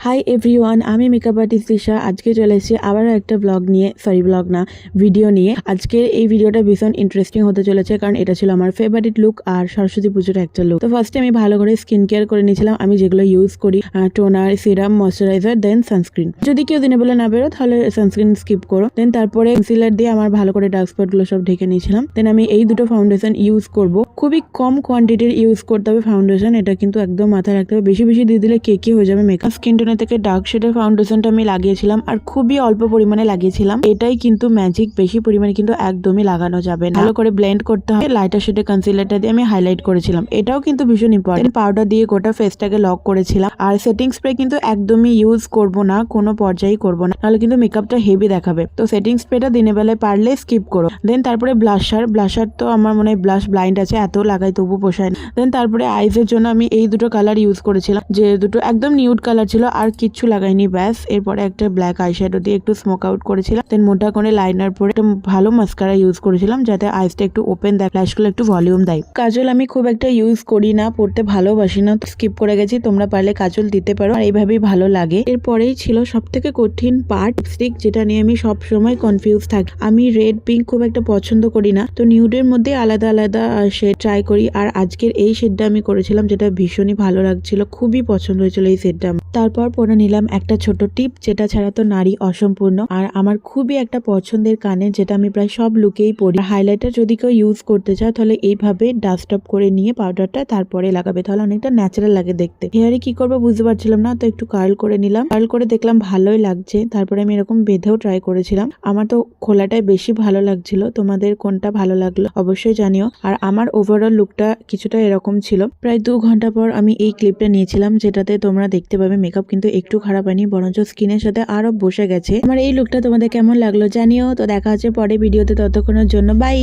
Hi everyone, আমি makeup artist Trisha. আজকে চলে এসেছি আবারও একটা ভিডিও নিয়ে। আজকের এই ভিডিওটা ভীষণ ইন্টারেস্টিং হতে চলেছে, কারণ এটা ছিল আমার ফেভারিট লুক আর সরস্বতী পুজোর একটা লুক। তো ফার্স্টে আমি ভালো করে স্কিন কেয়ার করে নিয়েছিলাম। আমি যেগুলো ইউজ করি, টোনার, সিরাম, ময়শ্চারাইজার, দেন সানস্ক্রিন। যদি কেউ দিনে বেলা না বেরো তাহলে সানস্ক্রিন স্কিপ করো। দেন তারপরে কনসিলার দিয়ে আমার ভালো করে ডার্ক স্পট গুলো সব ঢেকে নিয়েছিলাম। দেন আমি এই দুটো ফাউন্ডেশন ইউজ করব। খুবই কম কোয়ান্টিটির ইউজ করতে হবে ফাউন্ডেশন, এটা কিন্তু একদম মাথায় রাখতে হবে। বেশি বেশি দিয়ে দিলে কেকি হয়ে যাবে মেকআপ। স্কিন টোনের থেকে ডার্ক শেডের ফাউন্ডেশনটা আমি লাগিয়েছিলাম, আর খুবই অল্প পরিমাণে লাগিয়েছিলাম। এটাই কিন্তু ম্যাজিক, বেশি পরিমাণে কিন্তু একদমই লাগানো যাবে না। ভালো করে ব্লেন্ড করতে হবে। লাইটার শেডের কনসিলারটা দিয়ে আমি হাইলাইট করেছিলাম, এটাও কিন্তু ভীষণ ইম্পর্টেন্ট। পাউডার দিয়ে গোটা ফেসটাকে লক করেছিলাম। আর সেটিং স্প্রে কিন্তু একদমই ইউজ করব না, কোনো পর্যায়ে করব না, তাহলে কিন্তু মেকআপটা হেভি দেখাবে। তো সেটিং স্প্রেটা দিনের বেলায় পারলে স্কিপ করো। দেন তারপরে ব্লাশার তো আমার মনে হয় ব্লাশ ব্লাইন্ড আছে, এত লাগাই তবু পোষায় না। দেন তারপরে আইজের জন্য আমি এই দুটো কালার ইউজ করেছিলাম, যে দুটো একদম নিউড কালার ছিল, আর কিচ্ছু লাগাইনি ব্যাস। এরপরে একটা ব্ল্যাক আইশ্যাডো দিয়ে একটু স্মোক আউট করেছিলাম। দেন মোটা করে লাইনার পরে একটা ভালো মাস্কারা ইউজ করেছিলাম, যাতে আইসটা একটু ওপেন দেয়, ফ্ল্যাশগুলো একটু ভলিউম দেয়। কাজল আমি খুব একটা ইউজ করি না, পড়তে ভালোবাসি না, স্কিপ করে গেছি। তোমরা পারলে কাজল দিতে পারো, আর এইভাবেই ভালো লাগে। এরপরেই ছিল সব থেকে কঠিন পার্ট, লিপস্টিক, যেটা নিয়ে আমি সব সময় কনফিউজ থাকি। আমি রেড পিঙ্ক খুব একটা পছন্দ করি না, তো নিউডের মধ্যে আলাদা আলাদা শেড ট্রাই করি। আর আজকের এই শেডটা আমি করেছিলাম, যেটা ভীষণই ভালো লাগছিল, খুবই পছন্দ হয়েছিল এই শেডটা। তারপর পরে নিলাম একটা ছোট টিপ, যেটা ছাড়া তো নারী অসম্পূর্ণ। আর আমার খুবই একটা পছন্দের কানে, যেটা আমি প্রায় সব লুকেই পরি। হাইলাইটার যদি কেউ ইউজ করতে চাও তাহলে এইভাবে ডাস্ট আপ করে নিয়ে পাউডারটা তারপরে লাগাবে, তাহলে অনেকটা ন্যাচারাল লাগে দেখতে। হেয়ারে কি করবো বুঝতে পারছিলাম না, তো একটু কার্ল করে নিলাম। কার্ল করে দেখলাম ভালোই লাগছে। তারপরে আমি এরকম বেঁধেও ট্রাই করেছিলাম। আমার তো খোলাটাই বেশি ভালো লাগছিল, তোমাদের কোনটা ভালো লাগলো অবশ্যই জানিও। আর আমার ওভারঅল লুকটা কিছুটা এরকম ছিল। প্রায় 2 ঘন্টা পর আমি এই ক্লিপটা নিয়েছিলাম, যেটাতে তোমরা দেখতে পাবে মেকআপ কিন্তু একটু খারাপ হয়নি, বরঞ্চ স্কিনের সাথে আরো বসে গেছে। আমার এই লুকটা তোমাদের কেমন লাগলো জানিও। তো দেখা হচ্ছে পরে ভিডিওতে, ততক্ষণের জন্য বাই।